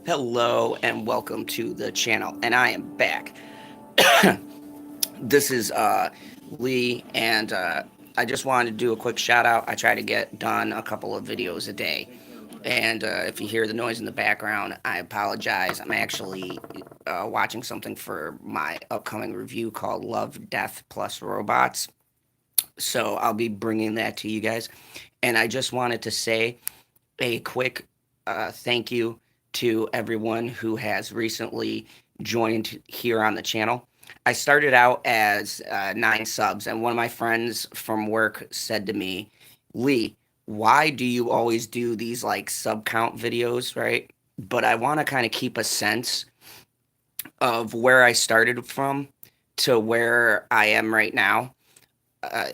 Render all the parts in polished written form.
Hello and welcome to the channel, and I am back. This is Lee, and I just wanted to do a quick shout out. I try to get done a couple of videos a day, and if you hear the noise in the background, I apologize. I'm actually watching something for my upcoming review called Love, Death Plus Robots. So I'll be bringing that to you guys, and I just wanted to say a quick thank you to everyone who has recently joined here on the channel. I started out as 9 subs, and one of my friends from work said to me, Lee, why do you always do these like sub count videos, right? But I want to kind of keep a sense of where I started from to where I am right now.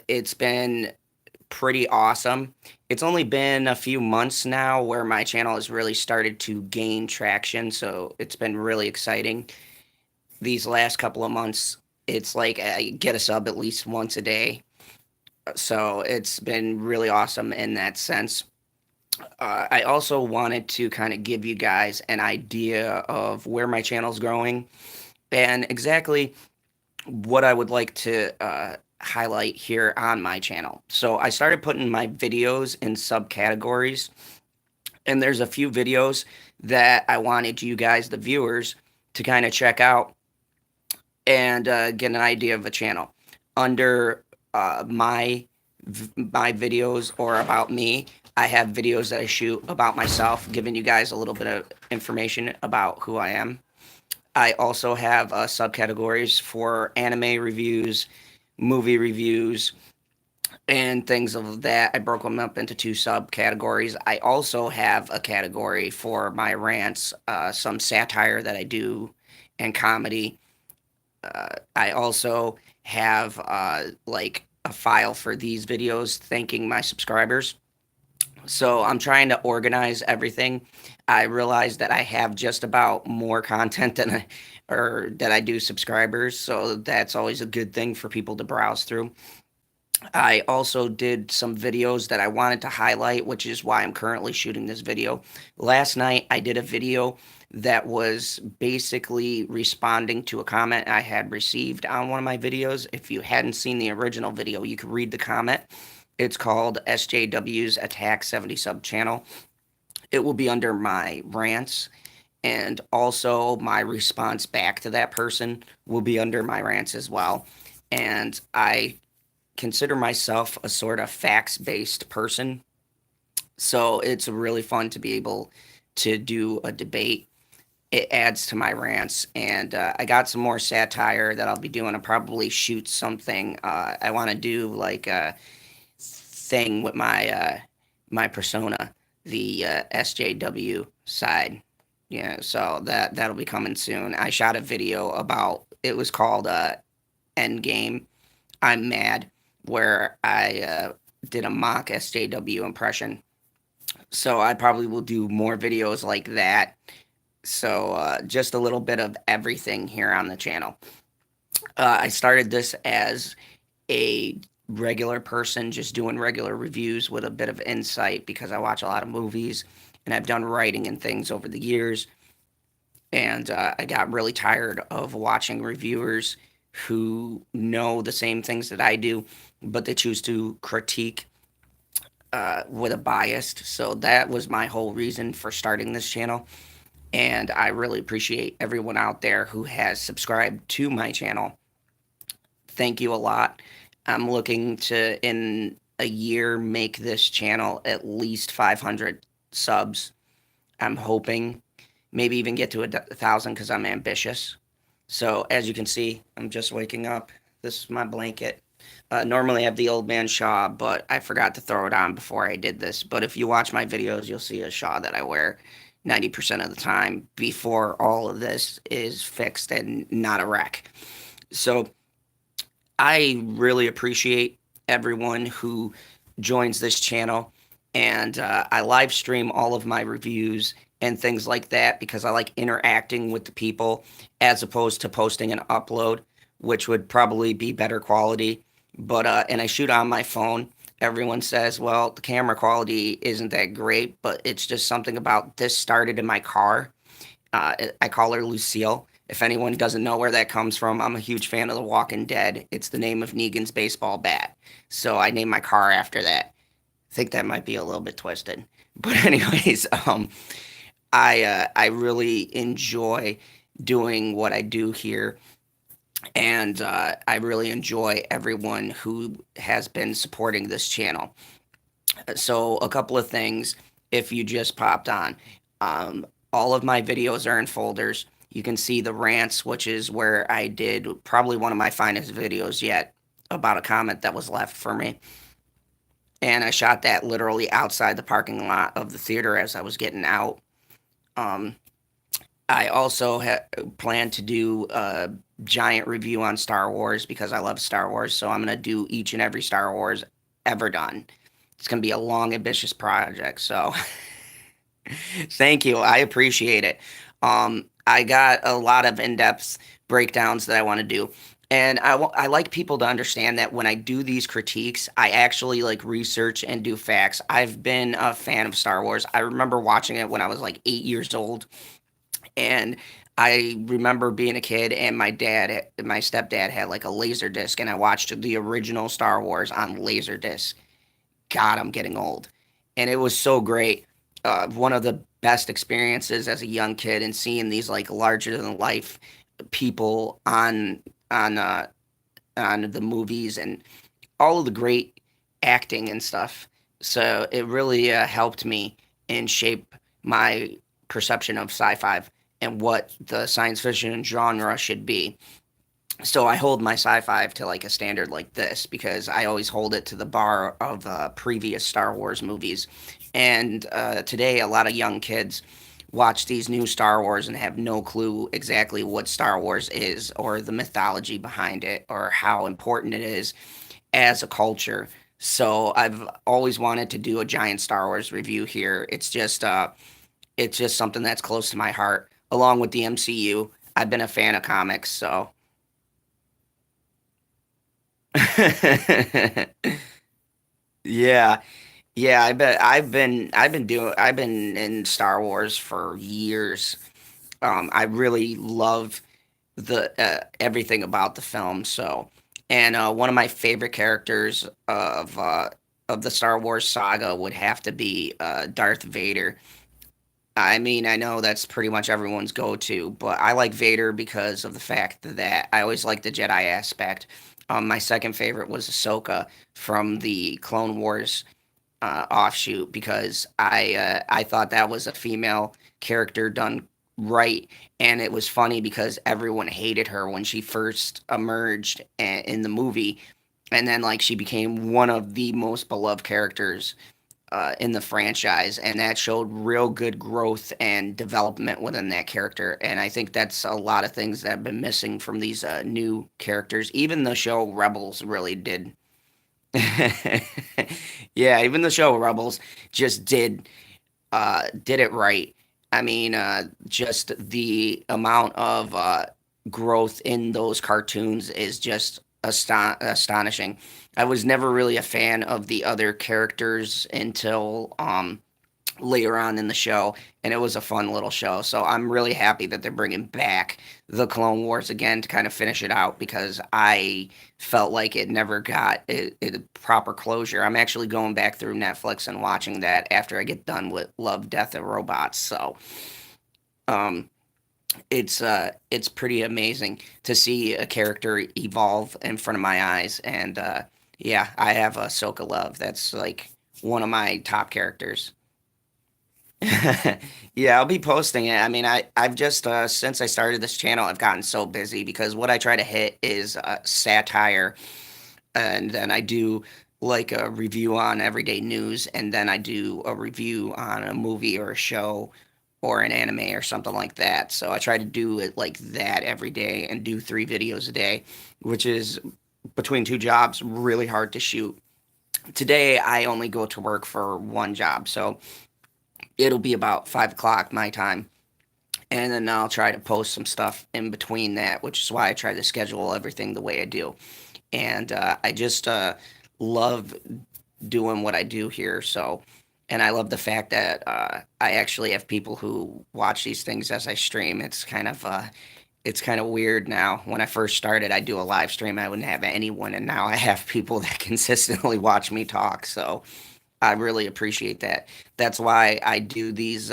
It's been pretty awesome. It's only been a few months now where my channel has really started to gain traction, so it's been really exciting. These last couple of months, it's like I get a sub at least once a day, so it's been really awesome in that sense. I also wanted to kind of give you guys an idea of where my channel's growing and exactly what I would like to highlight here on my channel. So I started putting my videos in subcategories, and there's a few videos that I wanted you guys, the viewers, to kind of check out and get an idea of a channel. Under my videos or about me, I have videos that I shoot about myself, giving you guys a little bit of information about who I am. I also have subcategories for anime reviews, movie reviews, and things of that. I broke them up into 2 subcategories. I also have a category for my rants, some satire that I do, and comedy. I also have like a file for these videos thanking my subscribers. So I'm trying to organize everything. I realize that I have just about more content than I do subscribers, so that's always a good thing for people to browse through. I also did some videos that I wanted to highlight, which is why I'm currently shooting this video. Last night, I did a video that was basically responding to a comment I had received on one of my videos. If you hadn't seen the original video, you could read the comment. It's called SJW's Attack 70 Sub Channel. It will be under my rants, and also my response back to that person will be under my rants as well. And I consider myself a sort of facts based person. So it's really fun to be able to do a debate. It adds to my rants, and I got some more satire that I'll be doing. I'll probably shoot something. I want to do like a thing with my persona, the SJW side. Yeah, so that'll be coming soon. I shot a video about it was called Endgame. I'm mad, where I did a mock SJW impression. So I probably will do more videos like that. So just a little bit of everything here on the channel. I started this as a regular person, just doing regular reviews with a bit of insight because I watch a lot of movies and I've done writing and things over the years. And I got really tired of watching reviewers who know the same things that I do, but they choose to critique with a bias. So that was my whole reason for starting this channel. And I really appreciate everyone out there who has subscribed to my channel. Thank you a lot. I'm looking to, in a year, make this channel at least 500 subs. I'm hoping maybe even get to 1,000 because I'm ambitious. So as you can see, I'm just waking up. This is my blanket. Normally I have the old man shawl, but I forgot to throw it on before I did this. But if you watch my videos, you'll see a shawl that I wear 90% of the time before all of this is fixed and not a wreck. So I really appreciate everyone who joins this channel, and I live stream all of my reviews and things like that because I like interacting with the people as opposed to posting an upload, which would probably be better quality. But and I shoot on my phone. Everyone says, well, the camera quality isn't that great, but it's just something about this started in my car. I call her Lucille. If anyone doesn't know where that comes from, I'm a huge fan of The Walking Dead. It's the name of Negan's baseball bat. So I named my car after that. I think that might be a little bit twisted. But anyways, I really enjoy doing what I do here, and I really enjoy everyone who has been supporting this channel. So a couple of things, if you just popped on, um, all of my videos are in folders. You can see the rants, which is where I did probably one of my finest videos yet about a comment that was left for me. And I shot that literally outside the parking lot of the theater as I was getting out. Um, I also plan to do a giant review on Star Wars because I love Star Wars. So I'm going to do each and every Star Wars ever done. It's going to be a long, ambitious project. So thank you. I appreciate it. I got a lot of in-depth breakdowns that I want to do. And I like people to understand that when I do these critiques, I actually like research and do facts. I've been a fan of Star Wars. I remember watching it when I was like 8 years old. And I remember being a kid and my stepdad had like a laser disc and I watched the original Star Wars on laser disc. God, I'm getting old. And it was so great. One of the best experiences as a young kid and seeing these like larger than life people on on the movies and all of the great acting and stuff. So it really helped me and shape my perception of sci-fi and what the science fiction genre should be. So I hold my sci-fi to like a standard like this because I always hold it to the bar of previous Star Wars movies. And today, a lot of young kids watch these new Star Wars and have no clue exactly what Star Wars is or the mythology behind it or how important it is as a culture. So I've always wanted to do a giant Star Wars review here. It's just something that's close to my heart, along with the MCU. I've been a fan of comics, so yeah, yeah. I bet I've been in Star Wars for years. I really love the everything about the film. So, and one of my favorite characters of the Star Wars saga would have to be Darth Vader. I mean, I know that's pretty much everyone's go-to, but I like Vader because of the fact that I always like the Jedi aspect. My second favorite was Ahsoka from the Clone Wars offshoot because I thought that was a female character done right, and it was funny because everyone hated her when she first emerged in the movie, and then like she became one of the most beloved characters in the franchise, and that showed real good growth and development within that character. And I think that's a lot of things that have been missing from these new characters. Even the show Rebels really did. Yeah, even the show Rebels just did it right. I mean, just the amount of growth in those cartoons is just astonishing. I was never really a fan of the other characters until later on in the show, and it was a fun little show. So I'm really happy that they're bringing back the Clone Wars again to kind of finish it out because I felt like it never got a proper closure. I'm actually going back through Netflix and watching that after I get done with Love, Death, and Robots. So um, it's pretty amazing to see a character evolve in front of my eyes, and yeah, I have Ahsoka Love. That's like one of my top characters. Yeah, I'll be posting it. I mean, I've just since I started this channel, I've gotten so busy because what I try to hit is satire, and then I do like a review on everyday news, and then I do a review on a movie or a show or an anime or something like that. So I try to do it like that every day and do 3 videos a day, which is between 2 jobs really hard to shoot. Today I only go to work for one job, so it'll be about 5 o'clock my time, and then I'll try to post some stuff in between that, which is why I try to schedule everything the way I do. And I just love doing what I do here. So And I love the fact that I actually have people who watch these things as I stream. It's kind of weird now. When I first started, I do a live stream. I wouldn't have anyone, and now I have people that consistently watch me talk. So I really appreciate that. That's why I do these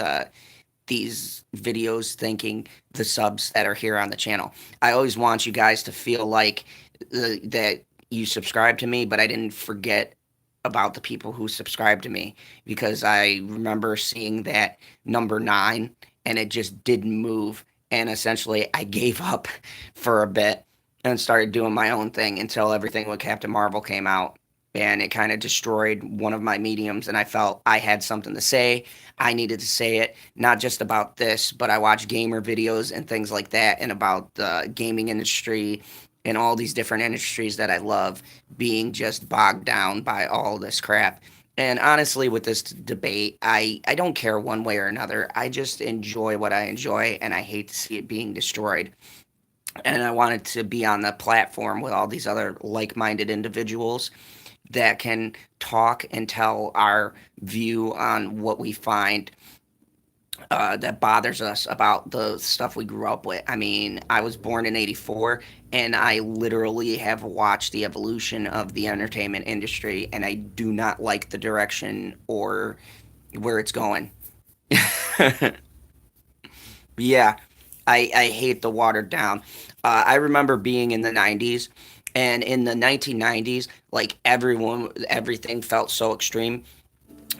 videos thanking the subs that are here on the channel. I always want you guys to feel like that you subscribe to me, but I didn't forget about the people who subscribe to me, because I remember seeing that number 9 and it just didn't move. And essentially, I gave up for a bit and started doing my own thing until everything with Captain Marvel came out. And it kind of destroyed one of my mediums. And I felt I had something to say. I needed to say it, not just about this, but I watch gamer videos and things like that, and about the gaming industry and all these different industries that I love being just bogged down by all this crap. And honestly, with this debate, I don't care one way or another. I just enjoy what I enjoy, and I hate to see it being destroyed. And I wanted to be on the platform with all these other like minded individuals that can talk and tell our view on what we find that bothers us about the stuff we grew up with. I mean, I was born in '84, and I literally have watched the evolution of the entertainment industry, and I do not like the direction or where it's going. Yeah, I hate the watered down. I remember being in the '90s, and in the 1990s, like everything felt so extreme,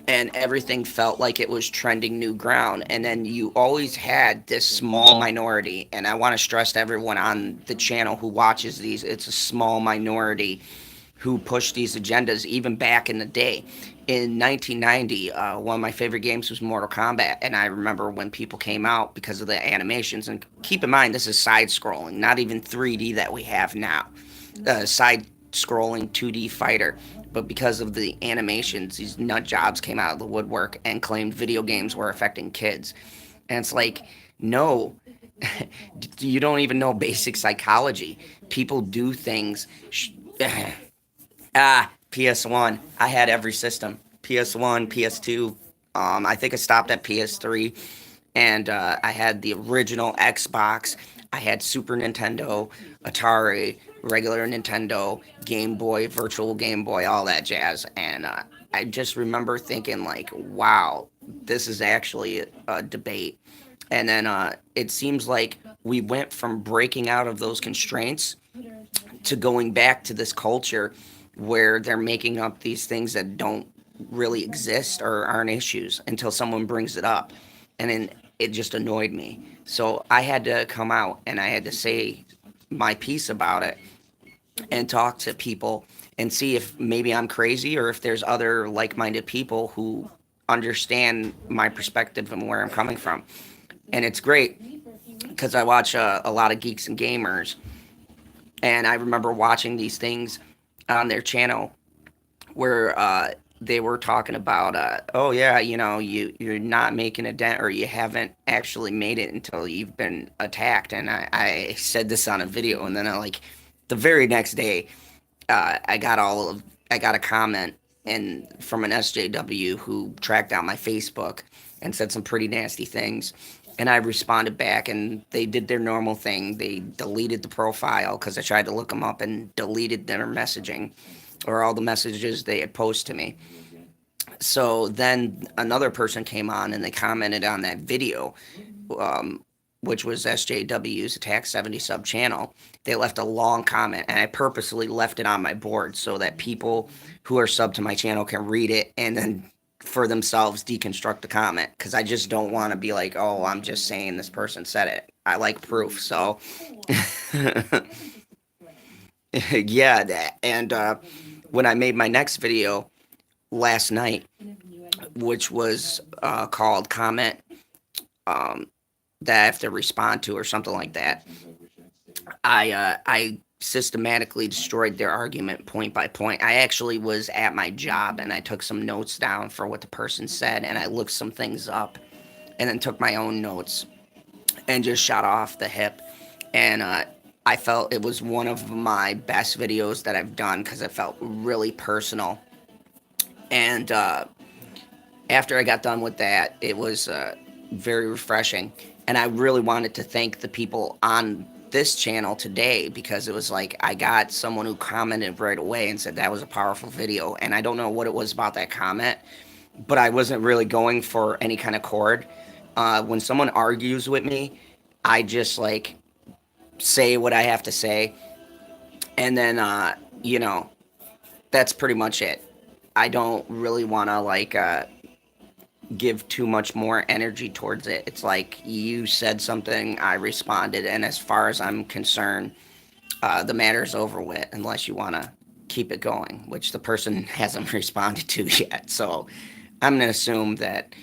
and everything felt like it was trending new ground. And then you always had this small minority, and I want to stress to everyone on the channel who watches these, it's a small minority who pushed these agendas even back in the day. In 1990, one of my favorite games was Mortal Kombat, and I remember when people came out because of the animations. And keep in mind, this is side scrolling, not even 3D that we have now. Side scrolling 2D fighter. But because of the animations, these nut jobs came out of the woodwork and claimed video games were affecting kids. And it's like, no, you don't even know basic psychology. People do things. PS1. I had every system. PS1, PS2. I think I stopped at PS3, and I had the original Xbox. I had Super Nintendo, Atari, regular Nintendo, Game Boy, Virtual Game Boy, all that jazz. And I just remember thinking, like, wow, this is actually a debate. And then it seems like we went from breaking out of those constraints to going back to this culture where they're making up these things that don't really exist or aren't issues until someone brings it up. And then it just annoyed me. So I had to come out and I had to say my piece about it and talk to people and see if maybe I'm crazy or if there's other like minded people who understand my perspective and where I'm coming from. And it's great because I watch a lot of geeks and gamers, and I remember watching these things on their channel where they were talking about, oh yeah, you're not making a dent, or you haven't actually made it until you've been attacked. And I said this on a video, and then the very next day, I got a comment and from an SJW who tracked down my Facebook and said some pretty nasty things. And I responded back, and they did their normal thing. They deleted the profile because I tried to look them up and deleted their messaging or all the messages they had posted to me. So then another person came on and they commented on that video, um, which was SJW's Attack 70 sub channel. They left a long comment, and I purposely left it on my board so that people who are sub to my channel can read it and then for themselves deconstruct the comment, because I just don't want to be like, oh, I'm just saying this person said it. I like proof. So yeah, and when I made my next video last night, which was called comment that I have to respond to or something like that, I systematically destroyed their argument point by point. I actually was at my job and I took some notes down for what the person said, and I looked some things up and then took my own notes and just shot off the hip. And I felt it was one of my best videos that I've done because it felt really personal. And After I got done with that, it was very refreshing. And I really wanted to thank the people on this channel today because it was like I got someone who commented right away and said that was a powerful video. And I don't know what it was about that comment, but I wasn't really going for any kind of chord. When someone argues with me, I just like say what I have to say, and then you know that's pretty much it. I don't really want to like give too much more energy towards it. It's like you said something, I responded, and as far as I'm concerned, the matter's over with unless you want to keep it going, which the person hasn't responded to yet. So I'm going to assume that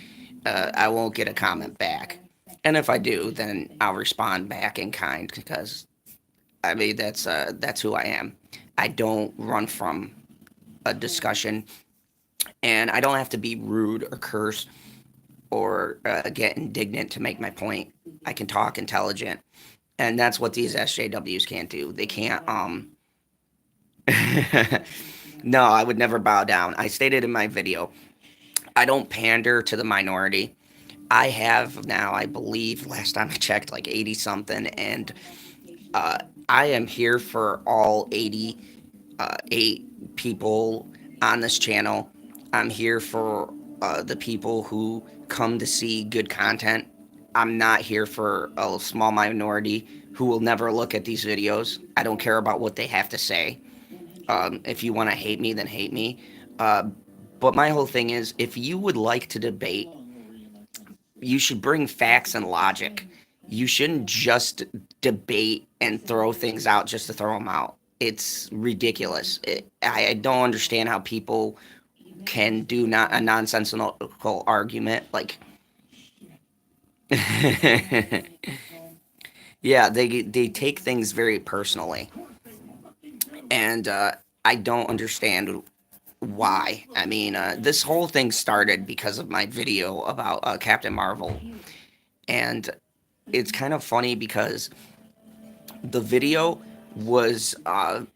I won't get a comment back. And if I do, then I'll respond back in kind because I mean that's who I am. I don't run from a discussion, and I don't have to be rude or curse or get indignant to make my point. I can talk intelligent, and that's what these SJWs can't do. They can't. No, I would never bow down. I stated in my video, I don't pander to the minority. I have now, I believe, last time I checked, like 80 something, and uh, I am here for all 88 people on this channel. I'm here for the people who come to see good content. I'm not here for a small minority who will never look at these videos. I don't care about what they have to say. If you want to hate me, then hate me. Uh, but my whole thing is if you would like to debate, you should bring facts and logic. You shouldn't just debate and throw things out just to throw them out. It's ridiculous. I don't understand how people can do not a nonsensical argument like yeah, they take things very personally, and I don't understand why. I mean, this whole thing started because of my video about Captain Marvel, and it's kind of funny because the video was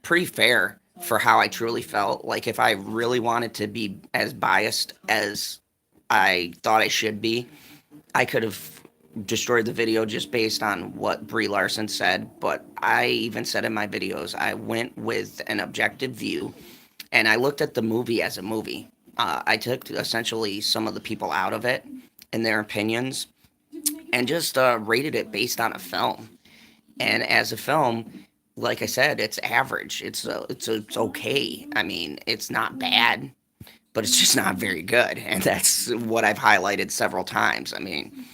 pretty fair for how I truly felt. Like, if I really wanted to be as biased as I thought I should be, I could have destroyed the video just based on what Brie Larson said. But I even said in my videos, I went with an objective view and I looked at the movie as a movie. I took essentially some of the people out of it and their opinions and just rated it based on a film. And as a film, like I said, it's average. It's okay. I mean, it's not bad, but it's just not very good. And that's what I've highlighted several times. I mean,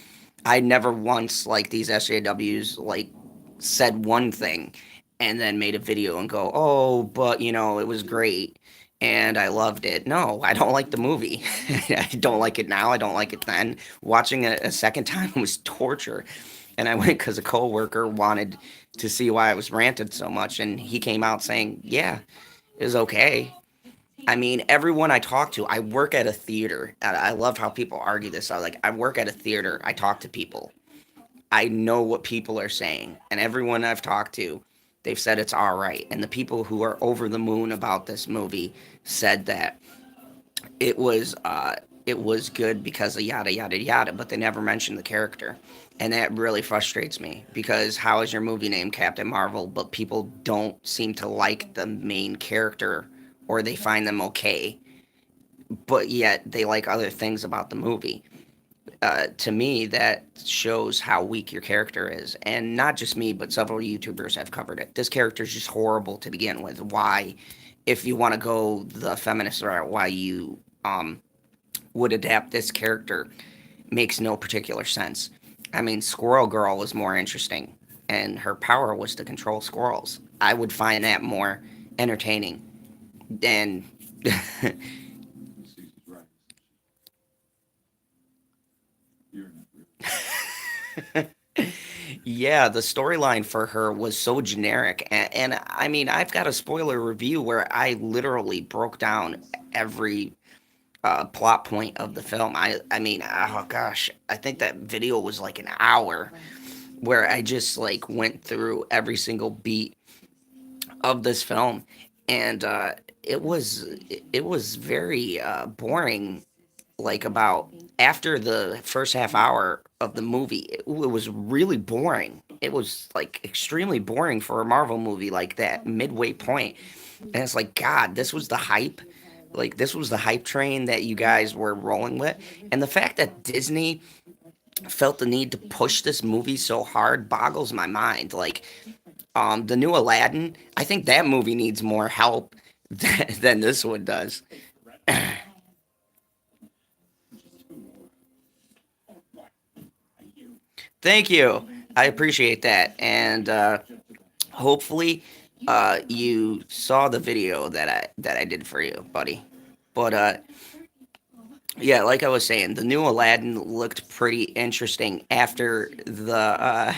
I never once like these SJWs like said one thing and then made a video and go, "Oh, but it was great and I loved it." No, I don't like the movie. I don't like it now. I don't like it then. Watching it a second time was torture. And I went because a coworker wanted to see why I was ranted so much, and he came out saying, "Yeah, it was okay." I mean, everyone I talk to, I work at a theater. And I love how people argue this. I work at a theater. I talk to people. I know what people are saying, and everyone I've talked to, they've said it's all right. And the people who are over the moon about this movie said that it was uh, it was good because of yada yada yada, but they never mentioned the character, and that really frustrates me because how is your movie named Captain Marvel, but people don't seem to like the main character or they find them okay, but yet they like other things about the movie. To me, that shows how weak your character is. And not just me, but several YouTubers have covered it. This character is just horrible to begin with. Why, if you want to go the feminist route, why you would adapt this character makes no particular sense. I mean, Squirrel Girl was more interesting, and her power was to control squirrels. I would find that more entertaining than. Yeah, the storyline for her was so generic. And I mean, I've got a spoiler review where I literally broke down every plot point of the film. I mean, oh gosh, I think that video was like an hour where I just like went through every single beat of this film, and it was very boring like about after the first half hour of the movie, it was really boring. It was like extremely boring for a Marvel movie like that midway point. And it's like, God, this was the hype. Like this was the hype train that you guys were rolling with. And the fact that Disney felt the need to push this movie so hard boggles my mind. Like the new Aladdin, I think that movie needs more help than this one does. Thank you. I appreciate that. And hopefully you saw the video that I did for you, buddy. But yeah, like I was saying, the new Aladdin looked pretty interesting after the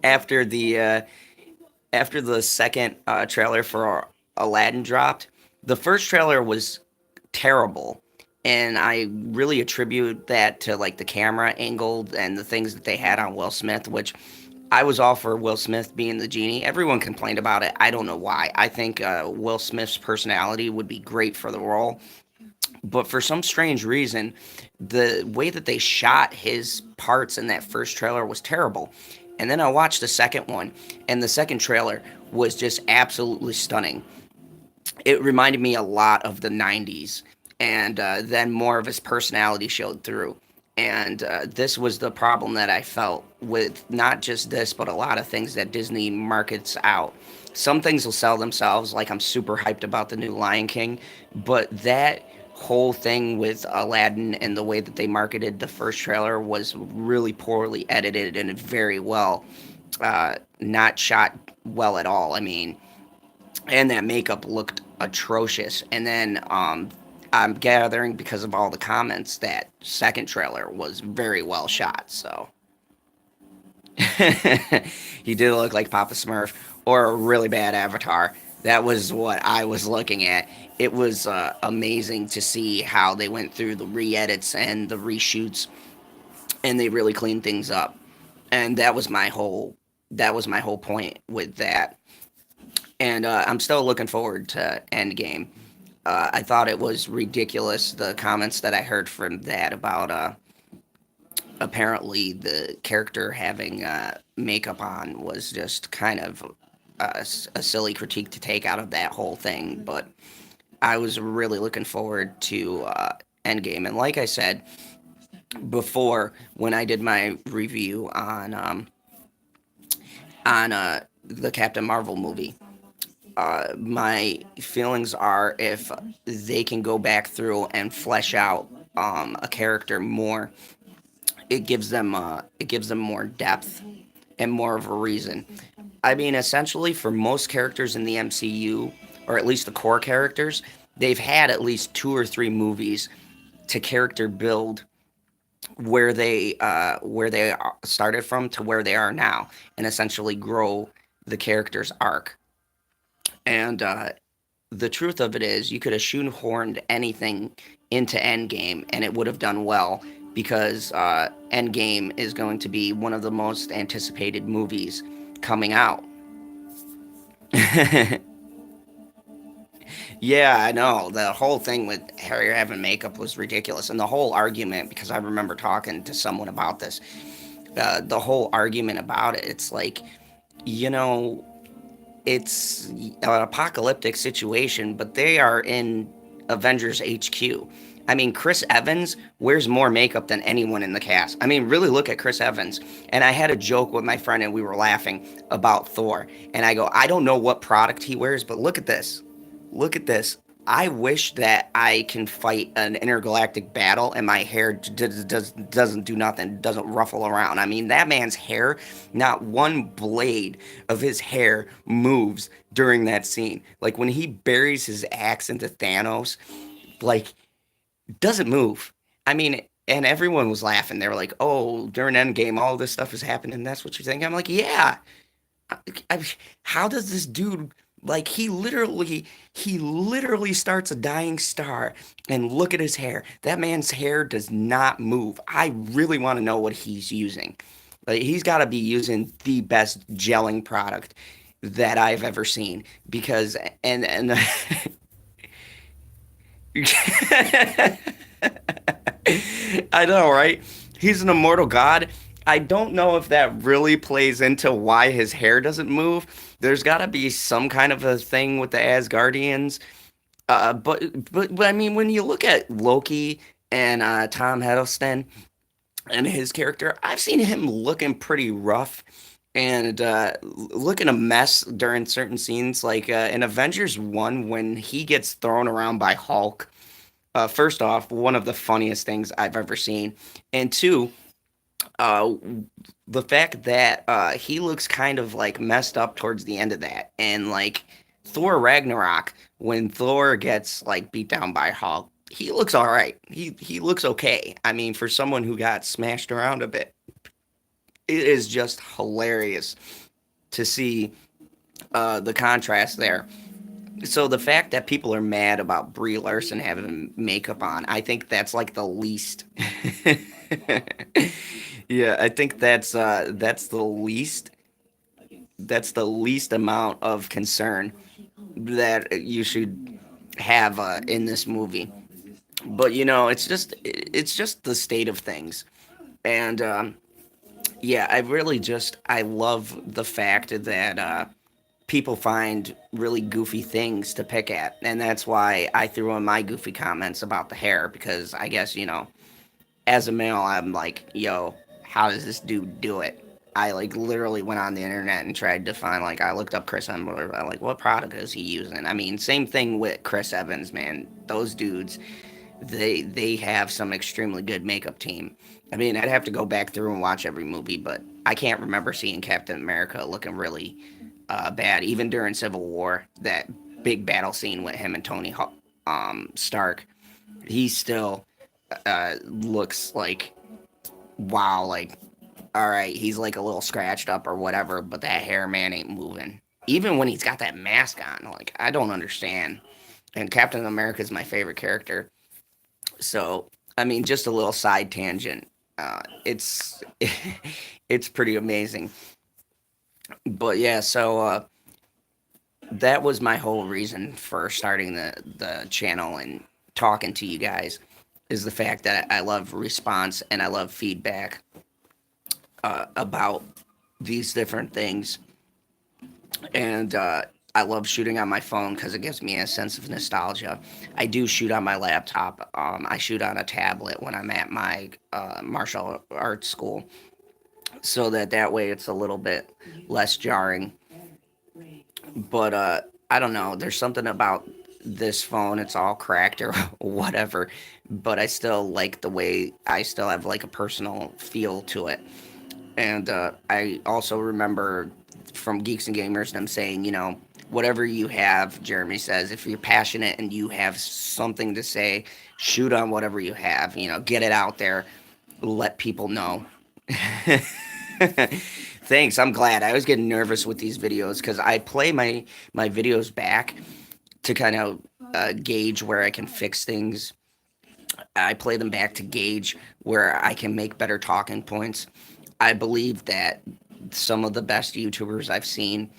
after the second trailer for Aladdin dropped. The first trailer was terrible, and I really attribute that to like the camera angle and the things that they had on Will Smith, which I was all for Will Smith being the genie. Everyone complained about it. I don't know why. I think Will Smith's personality would be great for the role, but for some strange reason, the way that they shot his parts in that first trailer was terrible. And then I watched the second one, and the second trailer was just absolutely stunning. It reminded me a lot of the 90s, and then more of his personality showed through. And this was the problem that I felt with not just this, but a lot of things that Disney markets out. Some things will sell themselves, like I'm super hyped about the new Lion King, but that whole thing with Aladdin and the way that they marketed the first trailer was really poorly edited and very well not shot well at all. I mean, and that makeup looked atrocious. And then I'm gathering because of all the comments that second trailer was very well shot. So he did look like Papa Smurf or a really bad Avatar. That was what I was looking at. It was amazing to see how they went through the re-edits and the reshoots, and they really cleaned things up. And that was my whole point with that. And I'm still looking forward to Endgame. I thought it was ridiculous the comments that I heard from that about apparently the character having makeup on was just kind of a silly critique to take out of that whole thing. But I was really looking forward to Endgame, and like I said before, when I did my review on the Captain Marvel movie, my feelings are if they can go back through and flesh out a character more, it gives them more depth and more of a reason. I mean, essentially, for most characters in the MCU, or at least the core characters, they've had at least two or three movies to character build where they started from to where they are now, and essentially grow the character's arc. And the truth of it is, you could have shoehorned anything into Endgame, and it would have done well because Endgame is going to be one of the most anticipated movies coming out. Yeah, I know. The whole thing with Harry having makeup was ridiculous. And the whole argument, because I remember talking to someone about this, the whole argument about it, it's like, you know, it's an apocalyptic situation, but they are in Avengers HQ. I mean, Chris Evans wears more makeup than anyone in the cast. I mean, really look at Chris Evans. And I had a joke with my friend, and we were laughing about Thor. And I go, I don't know what product he wears, but look at this. Look at this. I wish that I can fight an intergalactic battle and my hair doesn't do nothing, doesn't ruffle around. I mean, that man's hair, not one blade of his hair moves during that scene. Like when he buries his axe into Thanos, like, doesn't move. I mean, and everyone was laughing. They were like, oh, during Endgame, all this stuff is happening. That's what you think? I'm like, yeah. I, how does this dude like he literally starts a dying star, and look at his hair. That man's hair does not move. I really want to know what he's using. Like he's got to be using the best gelling product that I've ever seen because and I know, right? He's an immortal god. I don't know if that really plays into why his hair doesn't move. There's got to be some kind of a thing with the Asgardians. But I mean, when you look at Loki and Tom Hiddleston and his character, I've seen him looking pretty rough and looking a mess during certain scenes, like in Avengers 1 when he gets thrown around by Hulk. First off, one of the funniest things I've ever seen. And two, uh, the fact that he looks kind of like messed up towards the end of that. And like Thor Ragnarok, when Thor gets like beat down by Hulk, he looks all right. He looks okay. I mean, for someone who got smashed around a bit, it is just hilarious to see the contrast there. So the fact that people are mad about Brie Larson having makeup on, I think that's like the least. Yeah, I think that's the least amount of concern that you should have in this movie. But it's just the state of things, and yeah, I love the fact that people find really goofy things to pick at, and that's why I threw in my goofy comments about the hair because I guess as a male, I'm like, yo, how does this dude do it? I like literally went on the internet and tried to find like I looked up Chris Hemsworth. I like what product is he using? I mean, same thing with Chris Evans, man. Those dudes, they have some extremely good makeup team. I mean, I'd have to go back through and watch every movie, but I can't remember seeing Captain America looking really bad. Even during Civil War, that big battle scene with him and Stark, he still looks like wow, like all right, he's like a little scratched up or whatever, but that hair man ain't moving. Even when he's got that mask on, like I don't understand. And Captain America is my favorite character. So I mean, just a little side tangent. It's it's pretty amazing. But yeah, so that was my whole reason for starting the channel and talking to you guys is the fact that I love response and I love feedback about these different things. And I love shooting on my phone because it gives me a sense of nostalgia. I do shoot on my laptop. I shoot on a tablet when I'm at my martial arts school, so that way it's a little bit less jarring. But I don't know. There's something about this phone. It's all cracked or whatever, but I still like the way I still have like a personal feel to it. And I also remember from Geeks and Gamers them saying, whatever you have, Jeremy says, if you're passionate and you have something to say, shoot on whatever you have. Get it out there, let people know. Thanks. I'm glad. I was getting nervous with these videos because I play my videos back to kind of gauge where I can fix things. I play them back to gauge where I can make better talking points. I believe that some of the best YouTubers I've seen,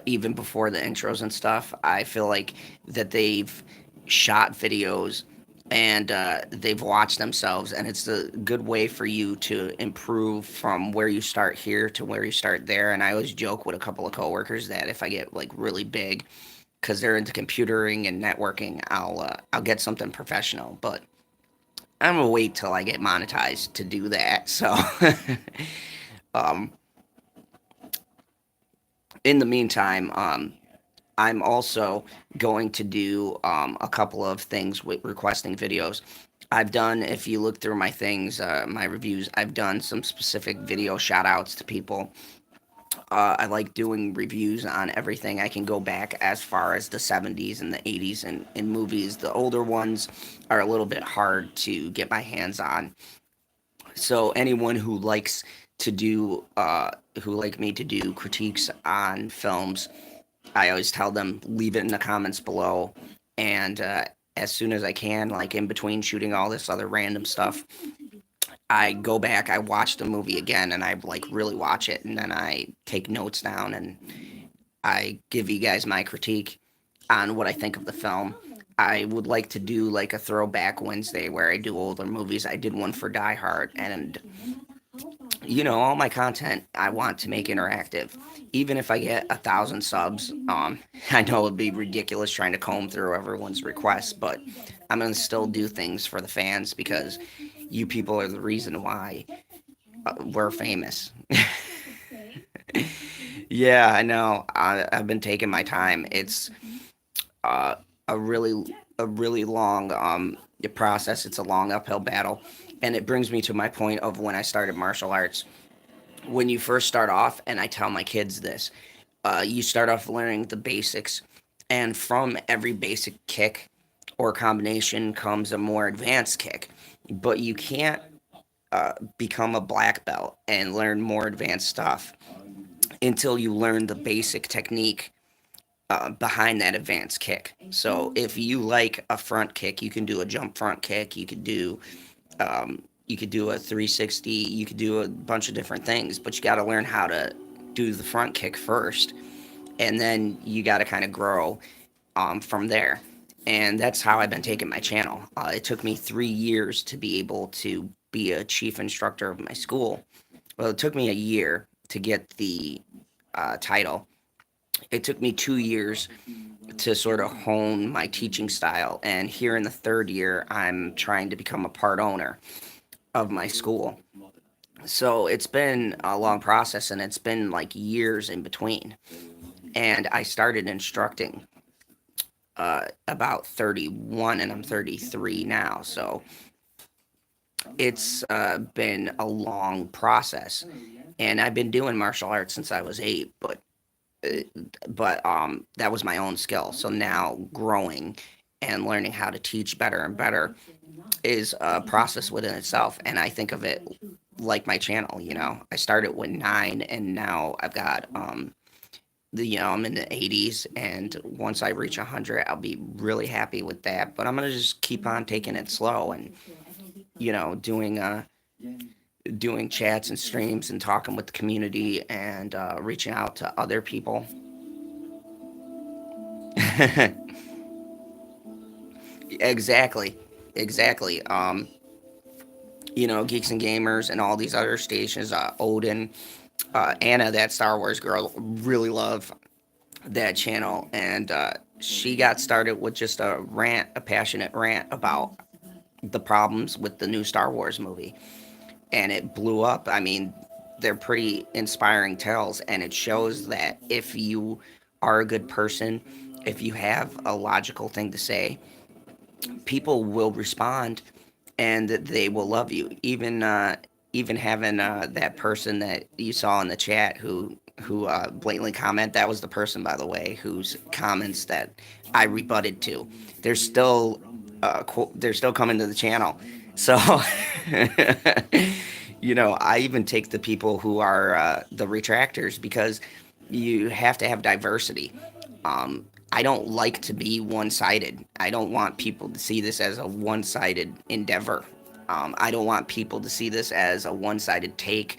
even before the intros and stuff, I feel like that they've shot videos and they've watched themselves, and it's a good way for you to improve from where you start here to where you start there. And I always joke with a couple of coworkers that if I get like really big, because they're into computering and networking, I'll get something professional, but I'm gonna wait till I get monetized to do that. So, um, in the meantime, I'm also going to do a couple of things with requesting videos. I've done, if you look through my things, my reviews, I've done some specific video shout outs to people. I like doing reviews on everything. I can go back as far as the 70s and the 80s and in movies. The older ones are a little bit hard to get my hands on. So anyone who like me to do critiques on films, I always tell them leave it in the comments below, and as soon as I can, like in between shooting all this other random stuff, I go back, I watch the movie again, and I like really watch it, and then I take notes down and I give you guys my critique on what I think of the film. I would like to do like a throwback Wednesday where I do older movies. I did one for Die Hard, and all my content I want to make interactive. Even if I get 1,000 subs, I know it'd be ridiculous trying to comb through everyone's requests, but I'm gonna still do things for the fans because you people are the reason why we're famous. Yeah, I know. I've been taking my time. It's uh, a really long process. It's a long uphill battle, and it brings me to my point of when I started martial arts. When you first start off, and I tell my kids this, you start off learning the basics, and from every basic kick or combination comes a more advanced kick. But you can't become a black belt and learn more advanced stuff until you learn the basic technique behind that advanced kick. So if you like a front kick, you can do a jump front kick. You could do a 360. You could do a bunch of different things, but you got to learn how to do the front kick first, and then you got to kind of grow from there. And that's how I've been taking my channel. It took me 3 years to be able to be a chief instructor of my school. Well, it took me a year to get the title. It took me 2 years to sort of hone my teaching style. And here in the third year, I'm trying to become a part owner of my school. So it's been a long process and it's been like years in between. And I started instructing about 31 and I'm 33 now. So it's been a long process. And I've been doing martial arts since I was 8, uh, but that was my own skill. So now growing and learning how to teach better and better is a process within itself. And I think of it like my channel. I started with 9, and now I've got I'm in the 80s, and once I reach 100, I'll be really happy with that. But I'm gonna just keep on taking it slow and doing doing chats and streams and talking with the community and reaching out to other people. Exactly, exactly. Geeks and Gamers and all these other stations. Odin, Anna, that Star Wars girl, really love that channel, and she got started with just a passionate rant about the problems with the new Star Wars movie, and it blew up. I mean, they're pretty inspiring tales, and it shows that if you are a good person, if you have a logical thing to say, people will respond and that they will love you. Even having that person that you saw in the chat who blatantly comment, that was the person, by the way, whose comments that I rebutted to. They're still they're still coming to the channel. So I even take the people who are the retractors because you have to have diversity. I don't like to be one sided. I don't want people to see this as a one sided endeavor. I don't want people to see this as a one sided take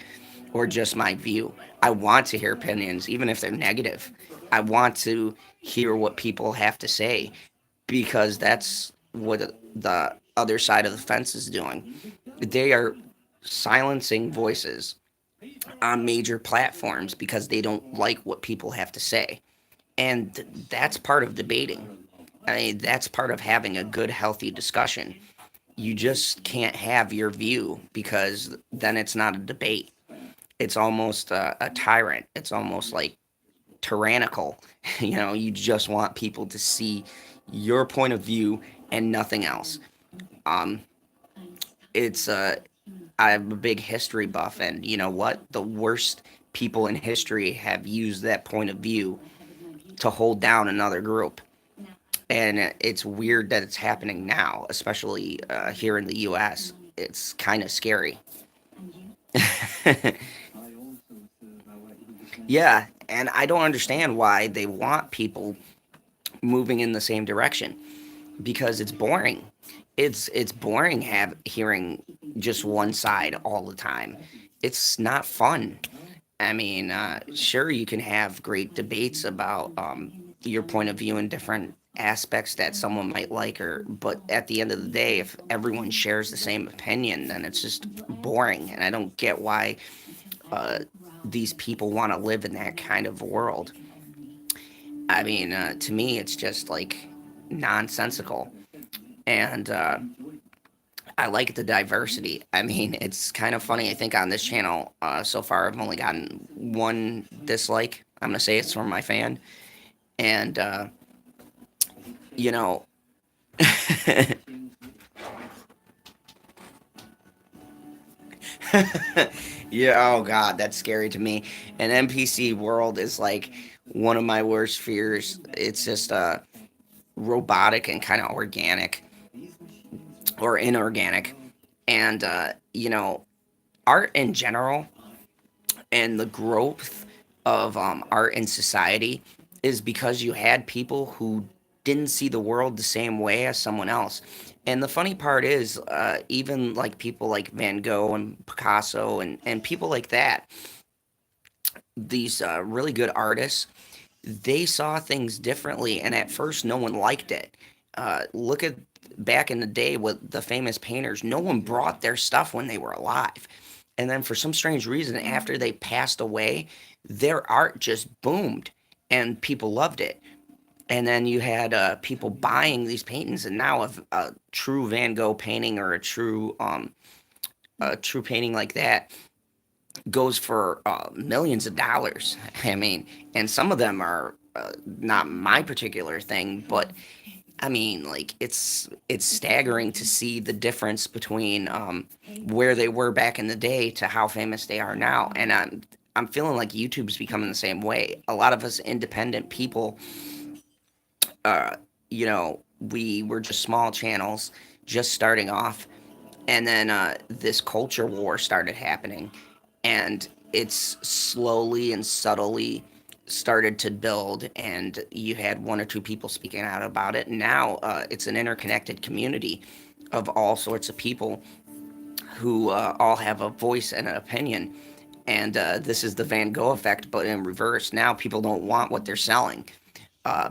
or just my view. I want to hear opinions, even if they're negative. I want to hear what people have to say because that's what the other side of the fence is doing. They are silencing voices on major platforms because they don't like what people have to say. And that's part of debating. I mean, that's part of having a good, healthy discussion. You just can't have your view because then it's not a debate. It's almost a tyrant. It's almost like tyrannical. You just want people to see your point of view and nothing else. Um, it's I'm a big history buff, and you know what? The worst people in history have used that point of view to hold down another group. And it's weird that it's happening now, especially here in the U.S. It's kind of scary. Yeah, and I don't understand why they want people moving in the same direction because it's boring. It's boring hearing just one side all the time. It's not fun. I mean, sure, you can have great debates about your point of view in different aspects that someone might like, or but at the end of the day, if everyone shares the same opinion, then it's just boring, and I don't get why uh, these people want to live in that kind of world. I mean, to me, it's just like nonsensical, and I like the diversity. I mean, it's kind of funny. I think on this channel so far, I've only gotten one dislike. I'm gonna say it's from my fan, and you know, yeah. Oh God, that's scary to me. An NPC world is like one of my worst fears. It's just robotic and kind of organic or inorganic, and art in general and the growth of art in society is because you had people who didn't see the world the same way as someone else. And the funny part is, even like people like Van Gogh and Picasso and people like that, these really good artists, they saw things differently. And at first, no one liked it. Look at back in the day with the famous painters, no one brought their stuff when they were alive. And then for some strange reason, after they passed away, their art just boomed and people loved it. And then you had people buying these paintings, and now a true Van Gogh painting or a true painting like that goes for millions of dollars. I mean, and some of them are not my particular thing, but I mean, like it's staggering to see the difference between where they were back in the day to how famous they are now, and I'm feeling like YouTube's becoming the same way. A lot of us independent people, uh, we were just small channels, just starting off, and then this culture war started happening, and it's slowly and subtly started to build, and you had one or two people speaking out about it. Now it's an interconnected community of all sorts of people who all have a voice and an opinion, and this is the Van Gogh effect, but in reverse. Now people don't want what they're selling.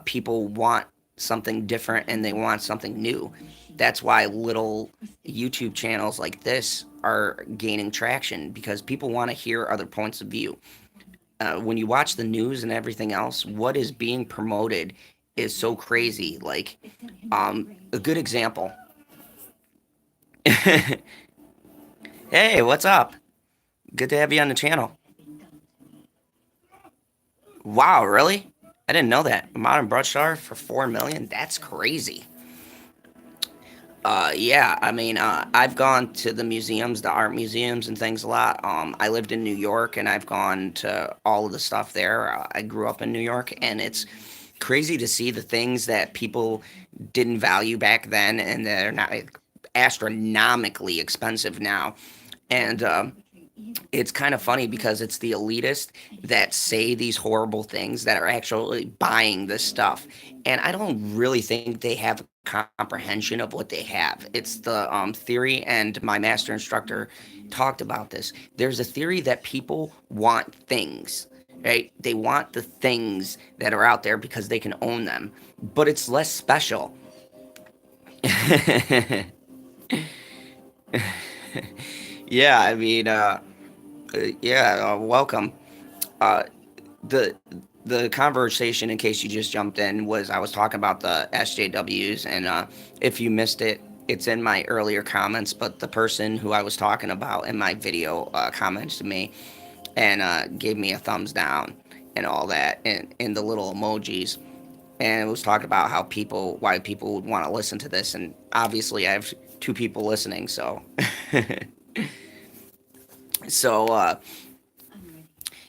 People want something different, and they want something new. That's why little YouTube channels like this are gaining traction, because people want to hear other points of view. When you watch the news and everything else, what is being promoted is so crazy. Like, a good example. Hey, what's up? Good to have you on the channel. Wow, really? I didn't know that. A modern brush star for 4 million? That's crazy. Yeah, I mean, I've gone to the museums, the art museums and things a lot. I lived in New York, and I've gone to all of the stuff there. I grew up in New York, and it's crazy to see the things that people didn't value back then, and they're not astronomically expensive now. And it's kind of funny because it's the elitist that say these horrible things that are actually buying this stuff. And I don't really think they have comprehension of what they have. It's the theory, and my master instructor talked about this. There's a theory that people want things, right? They want the things that are out there because they can own them, but it's less special. Yeah, I mean, yeah, welcome. Uh, the the conversation, in case you just jumped in, was I was talking about the SJWs, and if you missed it, it's in my earlier comments. But the person who I was talking about in my video commented to me and gave me a thumbs down and all that, and in the little emojis, and it was talking about why people would want to listen to this, and obviously I have two people listening, so so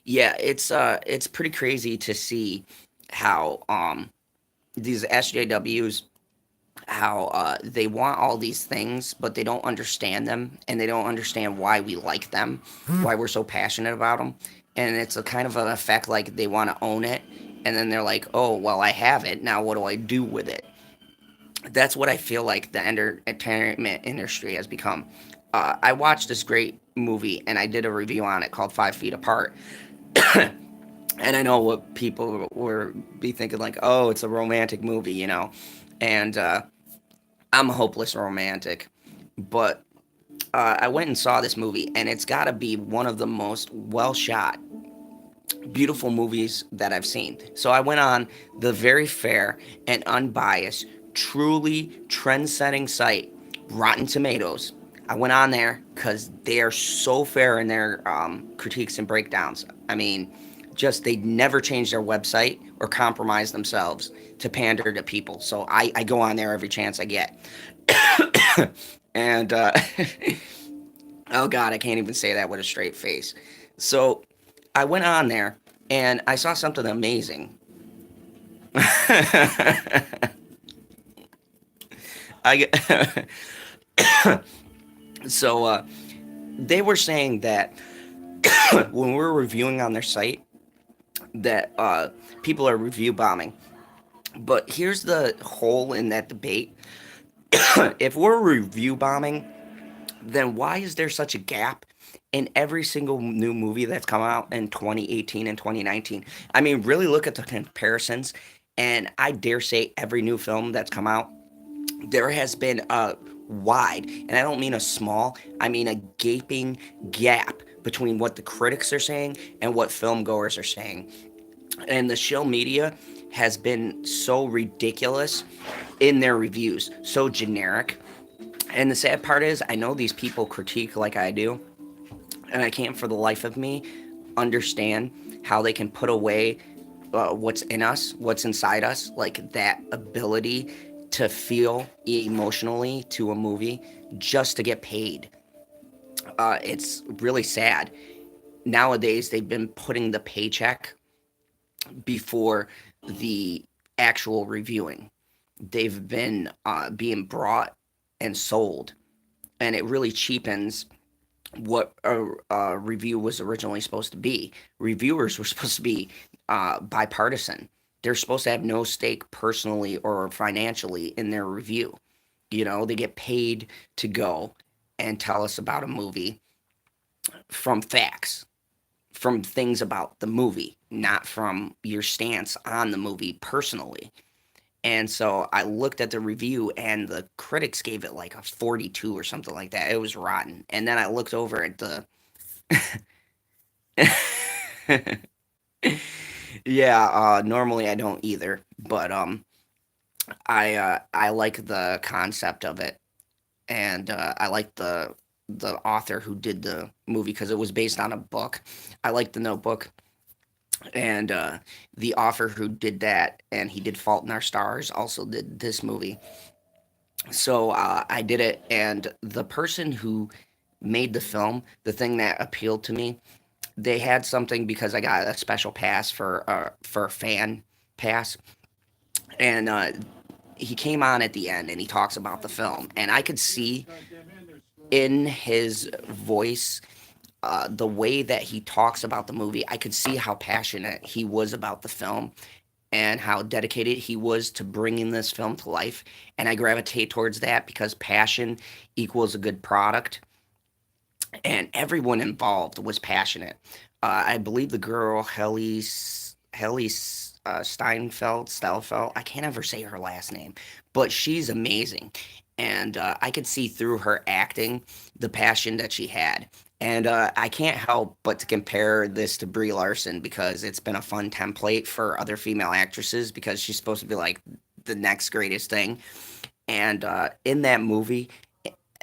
yeah, it's pretty crazy to see how these SJWs, how they want all these things, but they don't understand them, and they don't understand why we like them, why we're so passionate about them. And it's a kind of an effect, like they want to own it, and then they're like, oh well, I have it now, what do I do with it? That's what I feel like the entertainment industry has become. I watched this great movie, and I did a review on it called 5 Feet Apart. And I know what people were be thinking, like, oh, it's a romantic movie, and I'm a hopeless romantic, but I went and saw this movie, and it's got to be one of the most well shot, beautiful movies that I've seen. So I went on the very fair and unbiased, truly trend setting site, Rotten Tomatoes. I went on there because they are so fair in their critiques and breakdowns. I mean, just they never change their website or compromise themselves to pander to people. So I go on there every chance I get. And oh God, I can't even say that with a straight face. So I went on there and I saw something amazing. I get, so they were saying that when we're reviewing on their site that people are review bombing. But here's the hole in that debate. If we're review bombing, then why is there such a gap in every single new movie that's come out in 2018 and 2019? I mean, really look at the comparisons, and I dare say every new film that's come out, there has been a wide, and I don't mean a small, I mean a gaping gap between what the critics are saying and what film goers are saying. And the show media has been so ridiculous in their reviews, so generic. And the sad part is, I know these people critique like I do, and I can't for the life of me understand how they can put away what's in us, what's inside us, like that ability to feel emotionally to a movie just to get paid. It's really sad. Nowadays, they've been putting the paycheck before the actual reviewing. They've been being brought and sold, and it really cheapens what a review was originally supposed to be. Reviewers were supposed to be bipartisan. They're supposed to have no stake personally or financially in their review. They get paid to go and tell us about a movie from facts, from things about the movie, not from your stance on the movie personally. And so I looked at the review and the critics gave it like a 42 or something like that. It was rotten. And then I looked over at the yeah, normally I don't either, but I like the concept of it, and I like the author who did the movie because it was based on a book. I like the Notebook, and the author who did that, and he did Fault in Our Stars, also did this movie. So I did it, and the person who made the film, the thing that appealed to me, they had something because I got a special pass for a fan pass, and he came on at the end and he talks about the film, and I could see in his voice the way that he talks about the movie. I could see how passionate he was about the film and how dedicated he was to bringing this film to life. And I gravitate towards that because passion equals a good product. And everyone involved was passionate. I believe the girl Helly Steinfeld. I can't ever say her last name, but she's amazing. And I could see through her acting the passion that she had. And I can't help but to compare this to Brie Larson because it's been a fun template for other female actresses because she's supposed to be like the next greatest thing. And in that movie,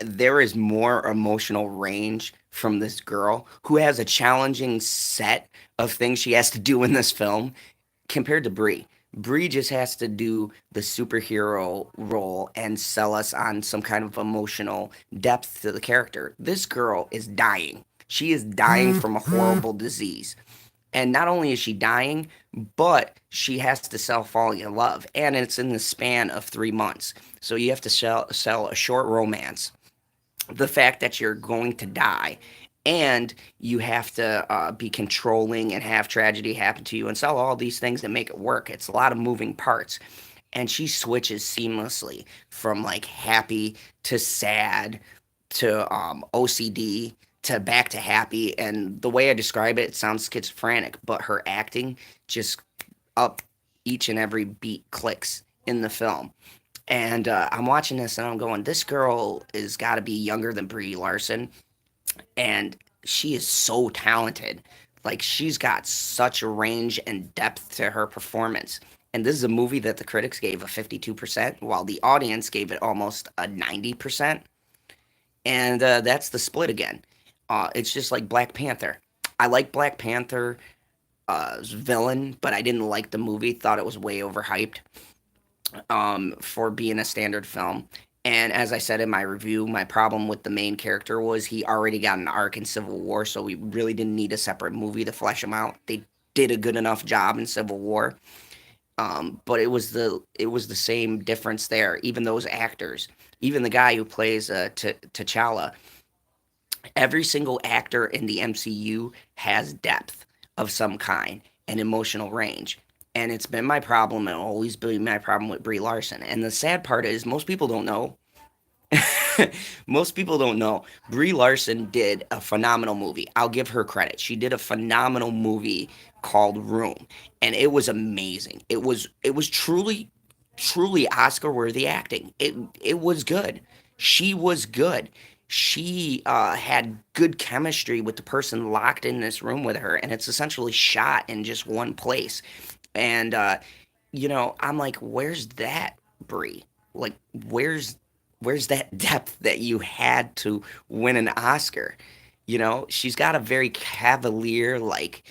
there is more emotional range from this girl who has a challenging set of things she has to do in this film compared to Brie. Brie just has to do the superhero role and sell us on some kind of emotional depth to the character. This girl is dying. She is dying from a horrible disease. And not only is she dying, but she has to sell Falling in Love. And it's in the span of 3 months. So you have to sell a short romance, the fact that you're going to die, and you have to be controlling and have tragedy happen to you and sell all these things that make it work. It's a lot of moving parts, and she switches seamlessly from like happy to sad to OCD to back to happy. And the way I describe it, it sounds schizophrenic, but her acting just up each and every beat clicks in the film. And I'm watching this and I'm going, this girl is got to be younger than Brie Larson, and she is so talented. Like, she's got such a range and depth to her performance. And this is a movie that the critics gave a 52%, while the audience gave it almost a 90%. And that's the split again. It's just like Black Panther. I like Black Panther villain, but I didn't like the movie. Thought it was way overhyped for being a standard film. And as I said in my review, my problem with the main character was he already got an arc in Civil War, so we really didn't need a separate movie to flesh him out. They did a good enough job in Civil War, but it was the same difference there. Even those actors, even the guy who plays T'Challa, every single actor in the MCU has depth of some kind and emotional range. And it's been my problem and always been my problem with Brie Larson. And the sad part is most people don't know. Most people don't know. Brie Larson did a phenomenal movie. I'll give her credit. She did a phenomenal movie called Room, and it was amazing. It was truly Oscar worthy acting. It was good. She was good. She had good chemistry with the person locked in this room with her, and it's essentially shot in just one place. And I'm like, where's that, Brie? Like, where's that depth that you had to win an Oscar? She's got a very cavalier, like,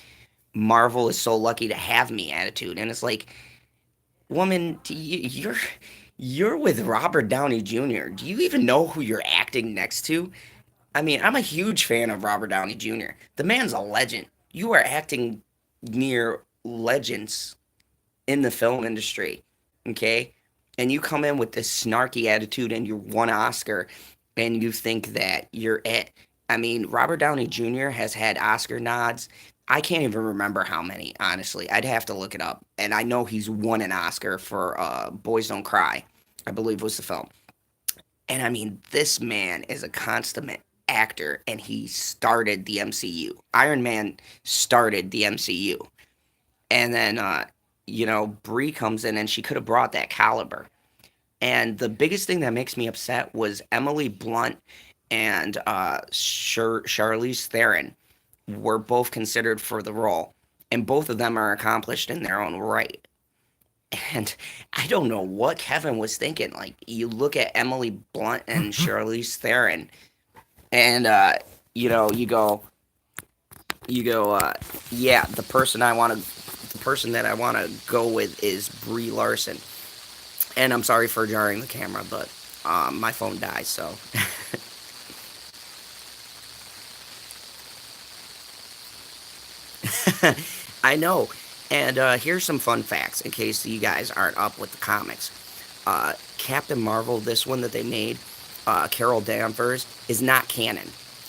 Marvel is so lucky to have me attitude, and it's like, woman, you're with Robert Downey Jr. Do you even know who you're acting next to? I mean, I'm a huge fan of Robert Downey Jr. The man's a legend. You are acting near legends in the film industry, okay? And you come in with this snarky attitude and you won Oscar and you think that you're it. I mean, Robert Downey Jr. has had Oscar nods. I can't even remember how many, honestly. I'd have to look it up. And I know he's won an Oscar for Boys Don't Cry, I believe was the film. And I mean, this man is a consummate actor and he started the MCU. Iron Man started the MCU. And then, Brie comes in and she could have brought that caliber. And the biggest thing that makes me upset was Emily Blunt and Charlize Theron were both considered for the role, and both of them are accomplished in their own right. And I don't know what Kevin was thinking. Like, you look at Emily Blunt and Charlize Theron, and you go, yeah, the person that I want to go with is Brie Larson. And I'm sorry for jarring the camera, but my phone dies, so. I know. And here's some fun facts in case you guys aren't up with the comics. Captain Marvel, this one that they made, Carol Danvers, is not canon.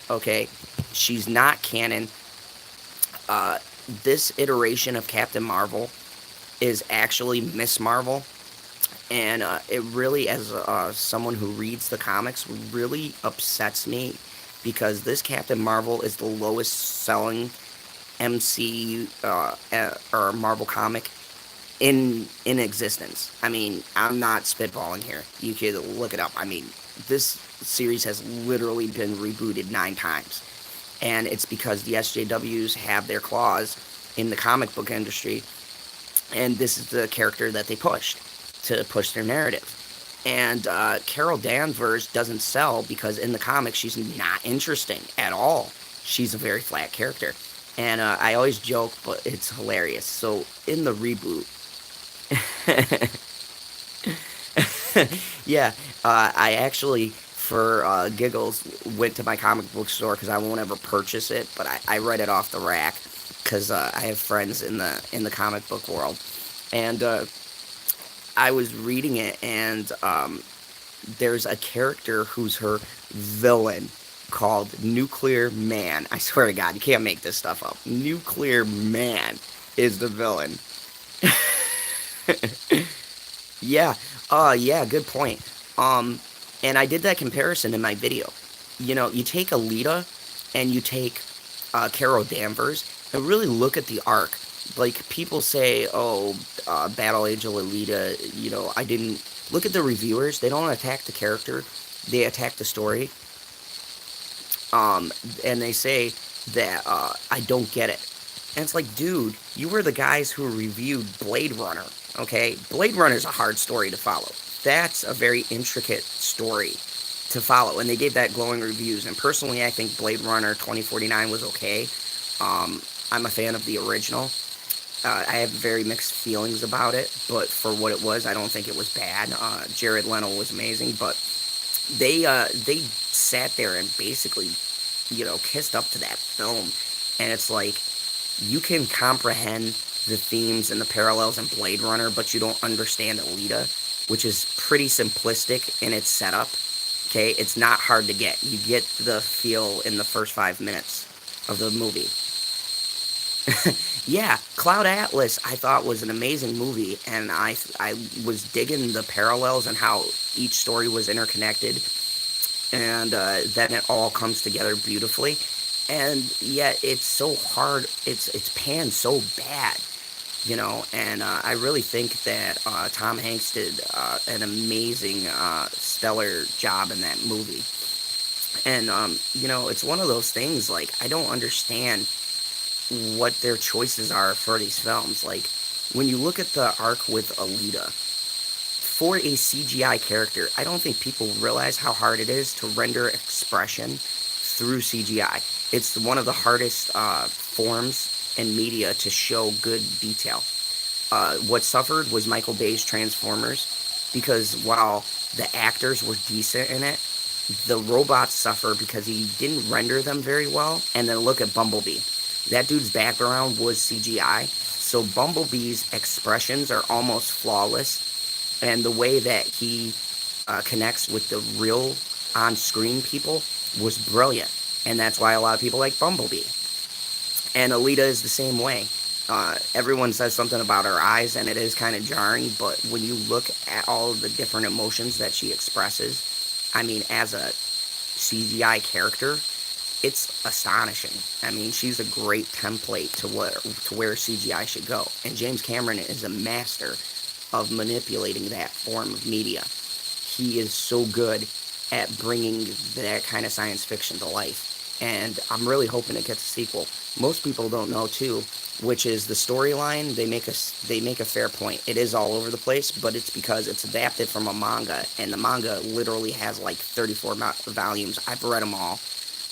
Okay? She's not canon. This iteration of Captain Marvel is actually Miss Marvel. And it really, as someone who reads the comics, really upsets me because this Captain Marvel is the lowest selling MC or Marvel comic in existence. I mean, I'm not spitballing here. You can look it up. I mean, this series has literally been rebooted 9 times, and it's because the SJWs have their claws in the comic book industry, and this is the character that they pushed to push their narrative. And Carol Danvers doesn't sell because in the comics she's not interesting at all. She's a very flat character. And I always joke, but it's hilarious. So in the reboot, yeah, I actually, for giggles, went to my comic book store because I won't ever purchase it, but I read it off the rack because I have friends in the comic book world, and I was reading it, and there's a character who's her villain called Nuclear Man. I swear to God, you can't make this stuff up. Nuclear Man is the villain. Yeah. Yeah, good point. Um and I did that comparison in my video. You take Alita and you take Carol Danvers and really look at the arc. Like people say, oh, Battle Angel Alita, I didn't look at the reviewers. They don't attack the character; they attack the story. And they say that I don't get it. And it's like, dude, you were the guys who reviewed Blade Runner. Okay, Blade Runner is a hard story to follow. That's a very intricate story to follow, and they gave that glowing reviews. And personally, I think Blade Runner 2049 was okay. I'm a fan of the original. I have very mixed feelings about it, but for what it was, I don't think it was bad. Jared Leto was amazing, but they sat there and basically, kissed up to that film, and it's like you can comprehend the themes and the parallels in Blade Runner, but you don't understand Alita, which is pretty simplistic in its setup. Okay, it's not hard to get. You get the feel in the first 5 minutes of the movie. Yeah, Cloud Atlas I thought was an amazing movie, and I was digging the parallels and how each story was interconnected, and then it all comes together beautifully. And yet it's so hard. It's panned so bad, And I really think that Tom Hanks did an amazing, stellar job in that movie. And it's one of those things. Like I don't understand what their choices are for these films. Like when you look at the arc with Alita, for a CGI character, I don't think people realize how hard it is to render expression through CGI. It's one of the hardest forms in media to show good detail. What suffered was Michael Bay's Transformers, because while the actors were decent in it, the robots suffer because he didn't render them very well. And then look at Bumblebee. That dude's background was CGI, so Bumblebee's expressions are almost flawless, and the way that he connects with the real on-screen people was brilliant, and that's why a lot of people like Bumblebee. And Alita is the same way. Everyone says something about her eyes, and it is kind of jarring, but when you look at all of the different emotions that she expresses, I mean, as a CGI character, it's astonishing. I mean, she's a great template to where CGI should go. And James Cameron is a master of manipulating that form of media. He is so good at bringing that kind of science fiction to life. And I'm really hoping it gets a sequel. Most people don't know too, which is the storyline. They make a fair point. It is all over the place, but it's because it's adapted from a manga, and the manga literally has like 34 volumes. I've read them all,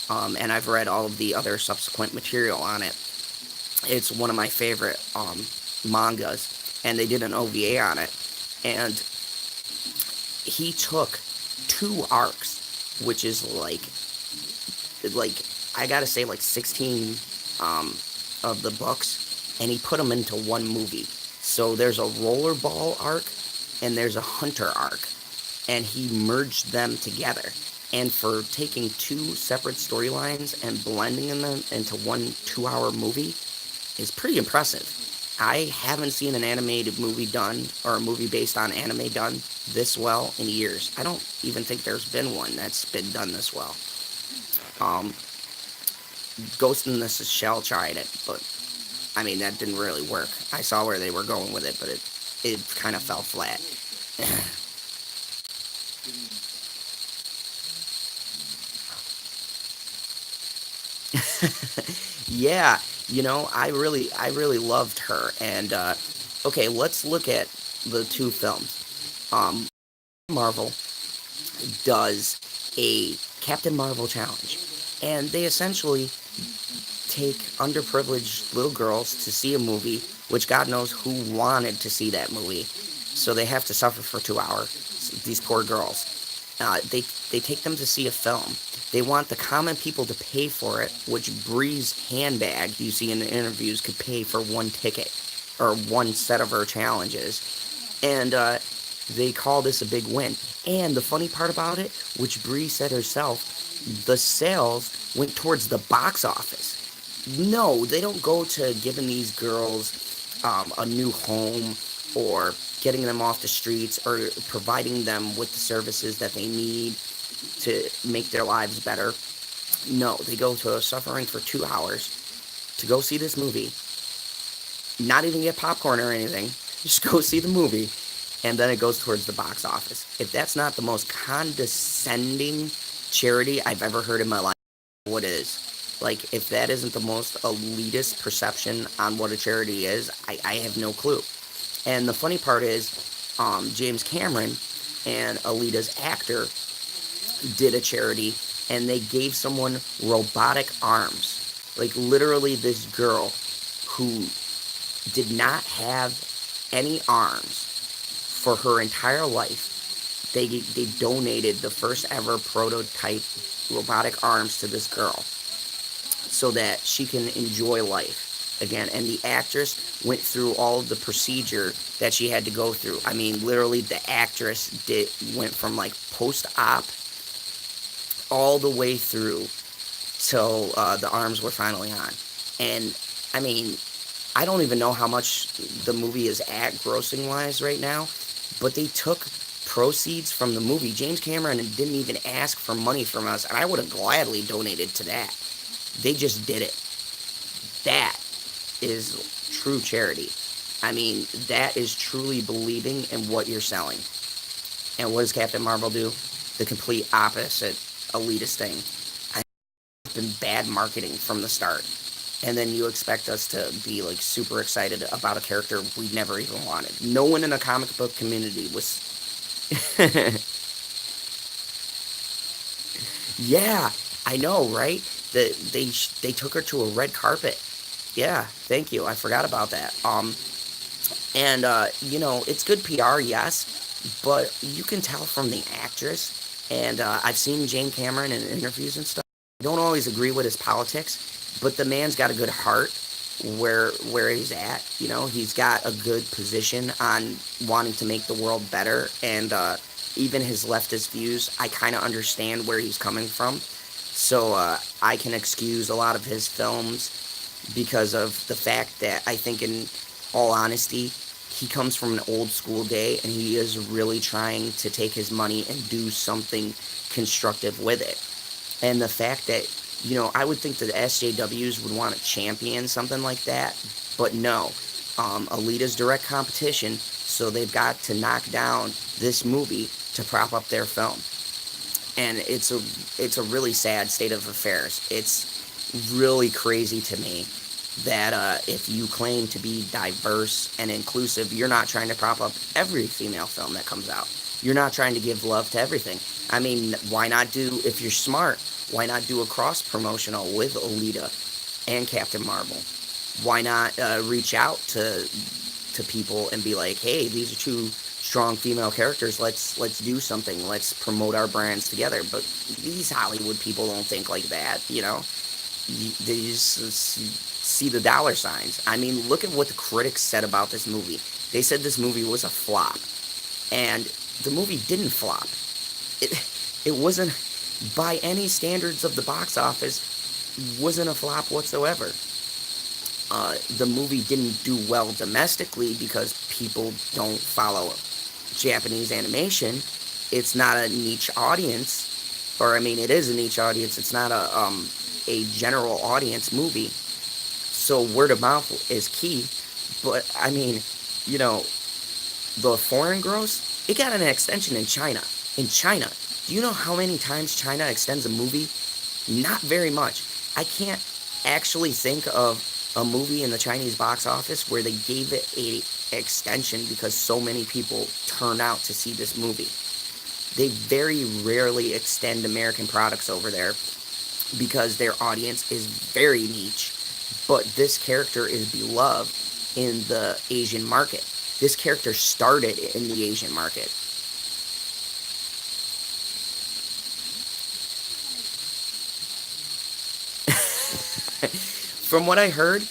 and I've read all of the other subsequent material on it. It's one of my favorite mangas, and they did an OVA on it. And he took two arcs, which is like I gotta say like 16 of the books, and he put them into one movie. So there's a rollerball arc and there's a hunter arc, and he merged them together. And for taking two separate storylines and blending them into one 2-hour movie is pretty impressive. I haven't seen an animated movie done, or a movie based on anime done, this well in years. I don't even think there's been one that's been done this well. Um, Ghost in the Shell tried it, but I mean that didn't really work. I saw where they were going with it, but it kind of fell flat. Yeah, I really loved her. And okay, let's look at the two films. Um, Marvel does a Captain Marvel challenge, and they essentially take underprivileged little girls to see a movie, which God knows who wanted to see that movie. So they have to suffer for 2 hours. These poor girls. They take them to see a film. They want the common people to pay for it, which Bree's handbag you see in the interviews could pay for one ticket or one set of her challenges. And they call this a big win. And the funny part about it, which Bree said herself, the sales went towards the box office. No, they don't go to giving these girls a new home, or getting them off the streets, or providing them with the services that they need to make their lives better. No, they go to suffering for 2 hours to go see this movie, not even get popcorn or anything, just go see the movie, and then it goes towards the box office. If that's not the most condescending charity I've ever heard in my life, what is? Like, if that isn't the most elitist perception on what a charity is, I have no clue. And the funny part is, James Cameron and Alita's actor did a charity, and they gave someone robotic arms. Like, literally, this girl who did not have any arms for her entire life. They donated the first ever prototype robotic arms to this girl so that she can enjoy life again. And the actress went through all of the procedure that she had to go through. I mean, literally, the actress went from like post-op all the way through till the arms were finally on. And I mean, I don't even know how much the movie is at grossing wise right now, but they took proceeds from the movie. James Cameron didn't even ask for money from us, and I would have gladly donated to that. They just did it. That is true charity. I mean, that is truly believing in what you're selling. And what does Captain Marvel do? The complete opposite elitist thing. It's been bad marketing from the start. And then you expect us to be like super excited about a character we never even wanted. No one in the comic book community was. Yeah, I know, right? They took her to a red carpet. Yeah, thank you. I forgot about that. And it's good PR, yes, but you can tell from the actress. And I've seen James Cameron in interviews and stuff. I don't always agree with his politics, but the man's got a good heart where he's at. He's got a good position on wanting to make the world better, and even his leftist views, I kind of understand where he's coming from. So I can excuse a lot of his films because of the fact that I think, in all honesty, he comes from an old school day, and he is really trying to take his money and do something constructive with it. And the fact that, I would think that the SJWs would want to champion something like that, but no. Alita's direct competition, so they've got to knock down this movie to prop up their film. And it's a really sad state of affairs. It's really crazy to me that if you claim to be diverse and inclusive, you're not trying to prop up every female film that comes out. You're not trying to give love to everything. I mean, why not do, if you're smart, why not do a cross-promotional with Alita and Captain Marvel? Why not reach out to people and be like, hey, these are two strong female characters. Let's do something. Let's promote our brands together. But these Hollywood people don't think like that, They just see the dollar signs. I mean, look at what the critics said about this movie. They said this movie was a flop. And the movie didn't flop. It wasn't, by any standards of the box office, wasn't a flop whatsoever. The movie didn't do well domestically because people don't follow Japanese animation. It's not a niche audience, or I mean, it is a niche audience. It's not a general audience movie. So word of mouth is key. But I mean, the foreign gross, it got an extension in China. In China, do you know how many times China extends a movie? Not very much. I can't actually think of a movie in the Chinese box office where they gave it a extension because so many people turn out to see this movie. They very rarely extend American products over there because their audience is very niche. But this character is beloved in the Asian market. This character started in the Asian market. From what I heard,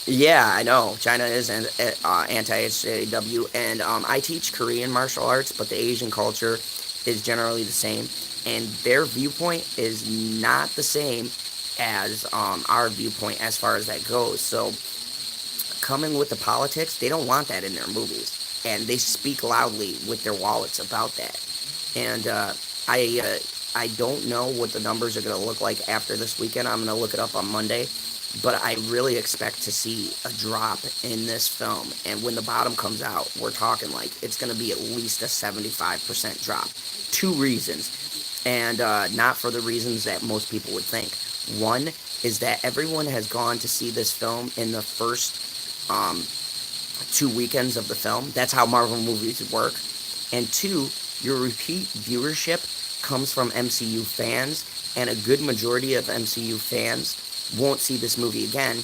yeah, I know China is anti-SJW, and I teach Korean martial arts, but the Asian culture is generally the same, and their viewpoint is not the same as our viewpoint as far as that goes. So, coming with the politics, they don't want that in their movies, and they speak loudly with their wallets about that. And I don't know what the numbers are going to look like after this weekend. I'm going to look it up on Monday. But I really expect to see a drop in this film. And when the bottom comes out, we're talking like it's going to be at least a 75% drop. Two reasons. And not for the reasons that most people would think. One is that everyone has gone to see this film in the first 2 weekends of the film. That's how Marvel movies work. And two, your repeat viewership comes from MCU fans, and a good majority of MCU fans won't see this movie again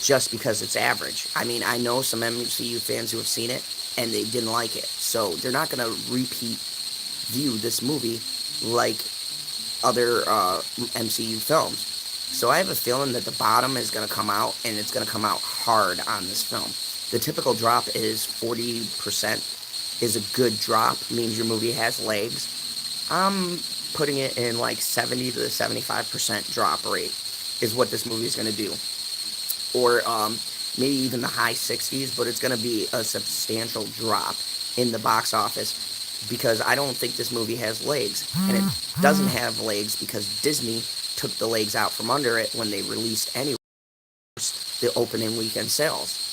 just because it's average. I mean, I know some MCU fans who have seen it and they didn't like it. So they're not going to repeat view this movie like other MCU films. So I have a feeling that the bottom is going to come out, and it's going to come out hard on this film. The typical drop is 40% is a good drop, means your movie has legs. I'm putting it in like 70 to 75% drop rate is what this movie is going to do. Or maybe even the high 60s, but it's going to be a substantial drop in the box office because I don't think this movie has legs. And it doesn't have legs because Disney took the legs out from under it when they released anyway the opening weekend sales.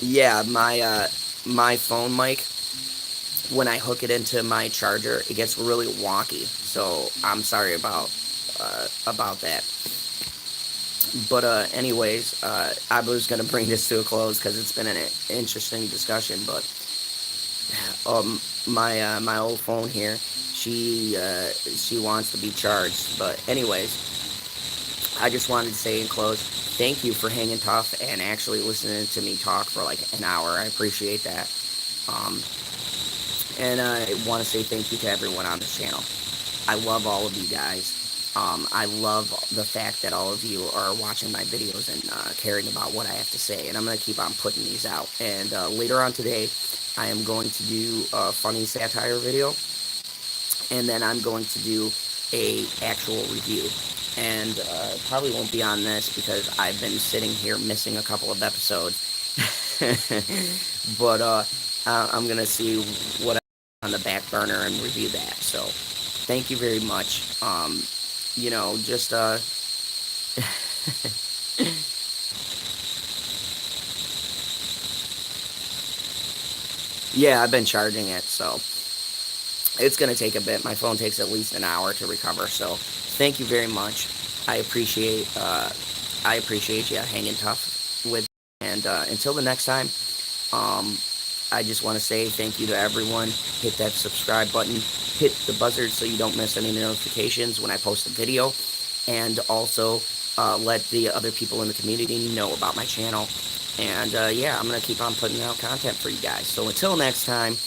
Yeah, my phone mic, when I hook it into my charger, it gets really wonky. So I'm sorry about that. But anyways, I was gonna bring this to a close because it's been an interesting discussion. But my old phone here, she wants to be charged. But anyways, I just wanted to say in close, thank you for hanging tough and actually listening to me talk for like an hour. I appreciate that. And I want to say thank you to everyone on this channel. I love all of you guys. I love the fact that all of you are watching my videos and caring about what I have to say. And I'm going to keep on putting these out. And later on today, I am going to do a funny satire video. And then I'm going to do a actual review. And probably won't be on this because I've been sitting here missing a couple of episodes. But I'm going to see what on the back burner and review that. So thank you very much. You know, just yeah, I've been charging it, so it's gonna take a bit. My phone takes at least an hour to recover, so thank you very much. I appreciate you hanging tough with, and until the next time, I just want to say thank you to everyone. Hit that subscribe button. Hit the buzzard so you don't miss any notifications when I post a video. And also let the other people in the community know about my channel. And yeah, I'm going to keep on putting out content for you guys. So until next time,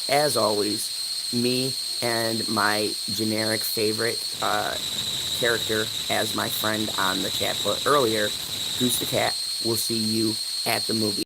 as always, me and my generic favorite character, as my friend on the chat put earlier, Goose the Cat, will see you at the movie.